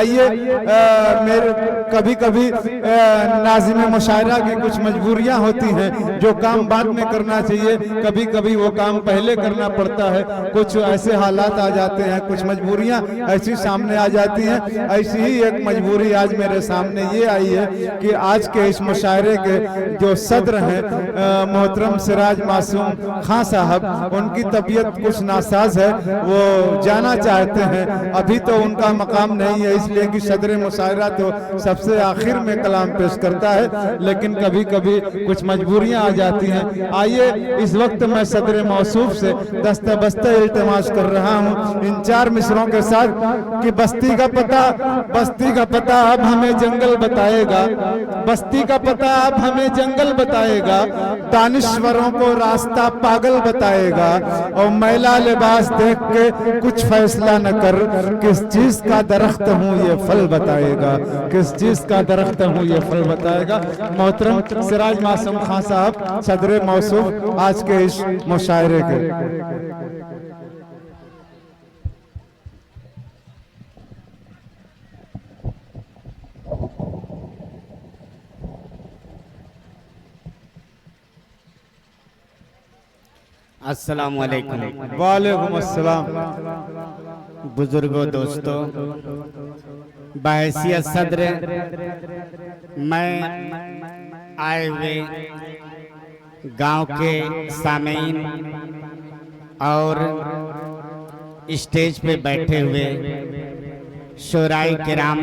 आइए मेरे कभी कभी नाज़िम मुशायरा की कुछ मजबूरियां होती हैं, जो काम बाद में करना चाहिए कभी कभी वो काम पहले करना पड़ता है। कुछ ऐसे हालात आ जाते हैं, कुछ मजबूरियां ऐसी सामने आ जाती हैं। ऐसी ही एक मजबूरी आज मेरे सामने ये आई है कि आज के इस मुशायरे के जो सदर हैं मोहतरम सिराज मासूम खां साहब, उनकी तबीयत कुछ नासाज है, वो जाना चाहते हैं। अभी तो उनका मकाम नहीं है, इसलिए कि सदर मुशायरा तो सबसे आखिर में कलाम पेश करता है, लेकिन कभी कभी कुछ मजबूरियां आ जाती हैं। आइए इस वक्त मैं सदर मौसूफ से दस्ते बस्ते इल्तिमास कर रहा हूं इन 4 मिसरों के साथ कि बस्ती का पता अब हमें जंगल बताएगा, बस्ती का पता अब हमें जंगल बताएगा, दानिश्वरों को रास्ता पागल बताएगा, और मैला लिबास देख के कुछ फैसला न कर, किस चीज का दरख्त हूँ ये फल बताएगा, किस चीज का दरख्त हूँ ये फल बताएगा। मोहतरम सिराज मासूम खां साहब सदर मौसूफ आज के इस मुशायरे के। अस्सलाम वालेकुम। वालेकुम अस्सलाम। बुजुर्गों, दोस्तों, बहैसियत सदर मैं आए हुए गांव के सामीन और स्टेज पे बैठे हुए शोराई किराम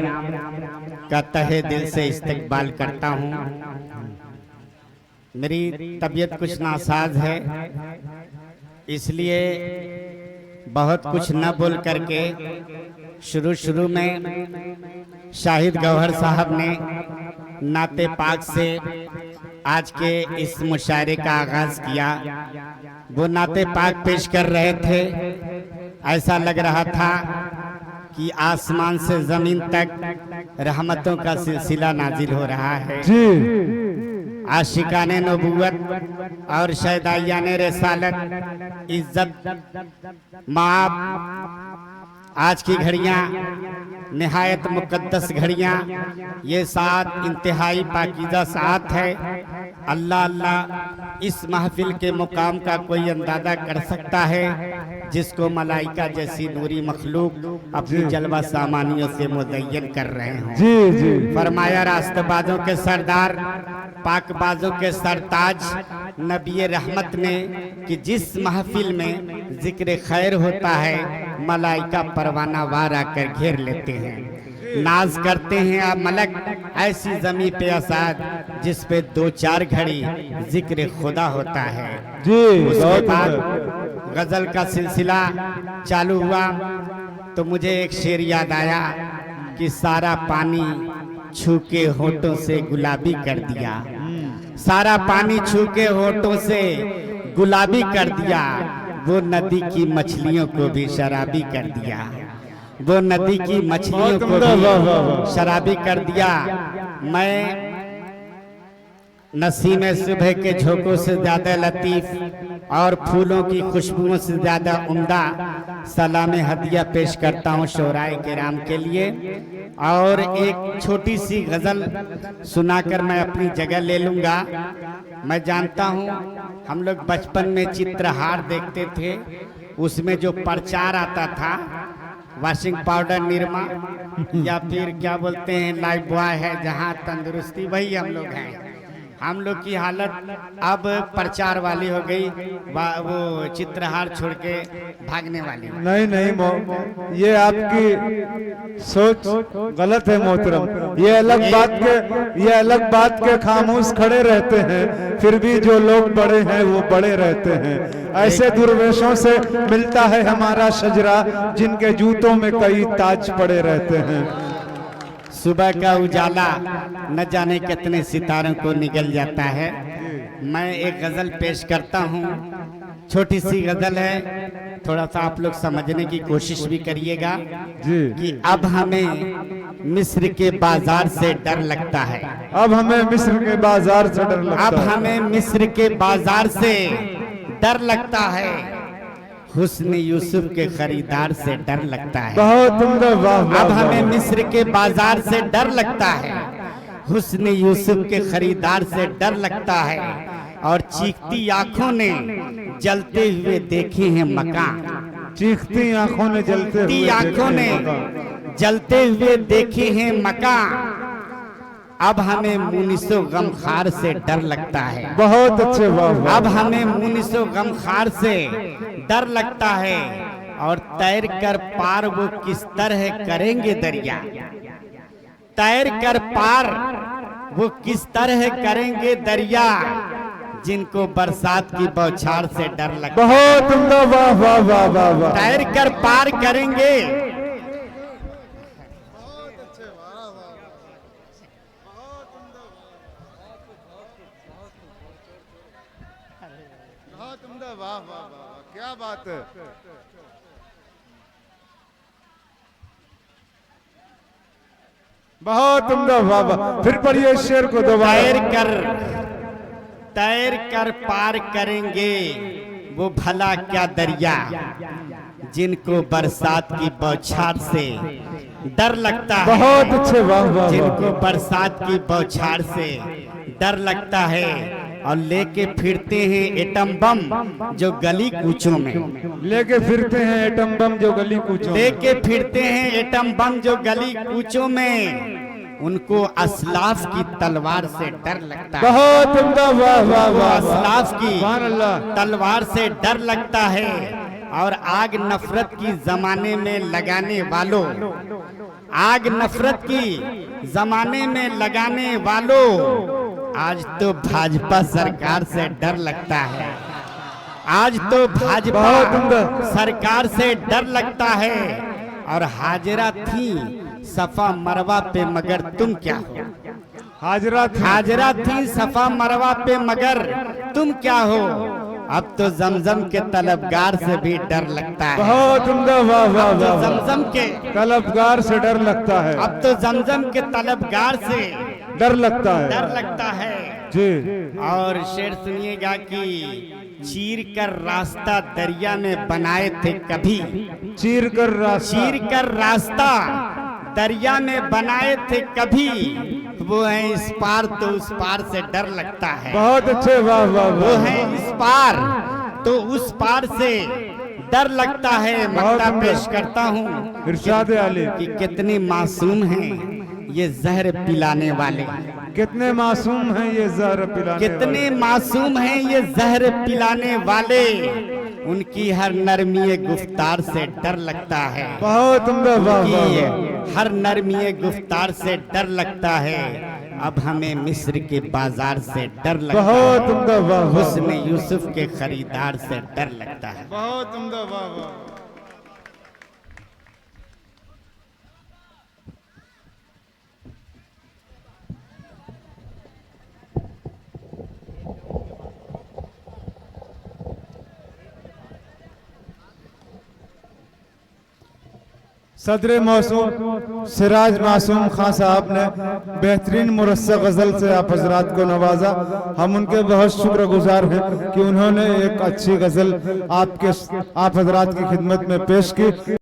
का तहे दिल से इस्तकबाल करता हूं। मेरी तबीयत कुछ नासाज है, इसलिए बहुत कुछ न बोल करके शुरू में शाहिद गौहर साहब ने नाते पाक से आज के इस मुशायरे का आगाज किया। वो नाते पाक पेश कर रहे थे, ऐसा लग रहा था कि आसमान से जमीन तक रहमतों का सिलसिला नाजिल हो रहा है। आशिकाने नबूवत और शहदाइयाने रिसालत, इज्जत, माप, आज की घड़ियां निहायत मुकद्दस घड़ियां, ये साथ इंतहाई पाकीज़ा साथ है। अल्लाह अल्लाह इस महफिल के मुकाम का कोई अंदाजा कर सकता है, जिसको मलाइका जैसी नूरी मखलूक अपनी जलवा सामानियों से मुज़य्यन कर रहे हैं। फरमाया रास्तबाजों के सरदार, पाकबाजों के सरताज नबी रहमत ने कि जिस महफिल में जिक्र खैर होता है मलाइका परवाना वार आकर घेर लेते हैं, नाज करते हैं आप मलक ऐसी जमी पे आसाद जिस पे 2-4 घड़ी जिक्र खुदा होता है। उसके बाद गजल का सिलसिला चालू हुआ तो मुझे एक शेर याद आया कि सारा पानी छू के होठों से गुलाबी कर दिया, सारा पानी छू के होठों से गुलाबी कर दिया, वो नदी की मछलियों को भी शराबी कर दिया, वो नदी की मछलियों को भी शराबी कर दिया। मैं नसीम सुबह के झोंकों से ज्यादा लतीफ और फूलों की खुशबुओं से ज्यादा उम्दा सलाम हदिया पेश करता हूँ शोराए किराम के लिए। और एक छोटी सी गजल सुनाकर मैं अपनी जगह ले लूंगा। मैं जानता हूँ हम लोग बचपन में चित्रहार देखते थे, उसमें जो प्रचार आता था वॉशिंग पाउडर निरमा या फिर क्या बोलते हैं लाइफ बॉय है जहाँ तंदुरुस्ती, वही हम लोग हैं। हम लोग की हालत अब प्रचार वाली हो गई, वो चित्रहार छोड़ के भागने वाली। नहीं, ये आपकी सोच गलत है मोहतरम। ये अलग बात के खामोश खड़े रहते हैं, फिर भी जो लोग बड़े हैं वो बड़े रहते हैं। ऐसे दुर्वेशों से मिलता है हमारा शजरा जिनके जूतों में कई ताज पड़े रहते हैं। सुबह का उजाला न जाने कितने सितारों को निगल जाता है। मैं एक गजल पेश करता हूँ, छोटी सी गजल है, थोड़ा सा आप लोग समझने की कोशिश भी करिएगा कि अब हमें मिस्र के बाजार से डर लगता है, अब हमें मिस्र के बाजार से डर लगता है, अब हमें मिस्र के बाजार से डर लगता है। हुस्न यूसुफ के खरीदार से डर लगता है। बहुत उम्दा, वाह वाह, अब वाह। हमें मिस्र के बाजार से डर लगता है, हुस्न यूसुफ के खरीदार से डर लगता है। और चीखती आंखों ने जलते हुए देखे हैं मकान, चीखती आंखों ने जलते हुए चीखती आंखों ने देखे हैं मकान। जलते हुए देखे हैं मकान। अब हमें मुनिसो गमखार से डर लगता है। बहुत अच्छे, वाह वाह। अब हमें मुनिसो गमखार से डर लगता है। और तैर कर पार वो किस तरह करेंगे दरिया, तैर कर पार वो किस तरह करेंगे दरिया, जिनको बरसात की बौछार से डर लगता है। बहुत उम्दा, वाह वाह वाह वाह वाह। तैर कर पार करेंगे। बहुत उम्दा, वाह वाह वाह, क्या बात है। बहुत उम्दा, वाह वाह। फिर पढ़िए इस शेर को दोबारा। तैर कर पार करेंगे वो भला क्या दरिया, जिनको बरसात की बौछार से डर लगता है। बहुत अच्छे, वाह वाह वाह। जिनको बरसात की बौछार से डर लगता है। और लेके फिरते हैं एटम बम जो गली कूचों में, लेके फिरते हैं एटम बम जो गली कूचों में। लेके फिरते हैं एटम बम जो गली कूचों में, उनको असलाफ की तलवार से डर लगता है। बहुत उम्दा, वाह वाह वाह। असलाफ की सुभान अल्लाह। तलवार से डर लगता है। और आग नफरत की जमाने में लगाने वालों, आग नफरत की जमाने में लगाने वालों, आज तो भाजपा सरकार से डर लगता है। आज तो भाजपा सरकार से डर लगता है। और हाजिरा थी सफा मरवा पे मगर तुम क्या हो, हाजिरा थी सफा मरवा पे मगर तुम क्या हो। अब तो जमजम के तलबगार से भी डर लगता है। बहुत उम्दा, वाह वाह वाह। जमजम के तलबगार से डर लगता है। अब तो जमजम के तलबगार से डर लगता है, डर लगता है जी। और शेर सुनिएगा कि चीर कर रास्ता दरिया में बनाए थे कभी, चीर कर रास्ता दरिया में बनाए थे कभी, वो है इस पार तो उस पार से डर लगता है। बहुत अच्छे, वाह वाह। वो है इस पार तो उस पार से डर लगता है। मक्ता पेश करता हूँ इरशाद आली कि कितने मासूम हैं ये जहर पिलाने वाले, कितने मासूम हैं ये जहर पिलाने कितने मासूम हैं ये जहर पिलाने वाले, उनकी हर नरमी गुफ्तार से डर लगता है। बहुत उम्दा, वाह वाह। हर नरमी गुफ्तार से डर लगता है। अब हमें मिस्र के बाजार से डर लगता है। बहुत उम्दा, वाह वाह। हुस्न यूसुफ के खरीदार से डर लगता है। बहुत उम्दा, वाह वाह। सदर मौसूम सिराज मासूम खान साहब ने बेहतरीन मुरस्सा गज़ल से आप हजरात को नवाजा। हम उनके बहुत शुक्रगुजार हैं कि उन्होंने एक अच्छी गज़ल आप हजरात की खिदमत में पेश की।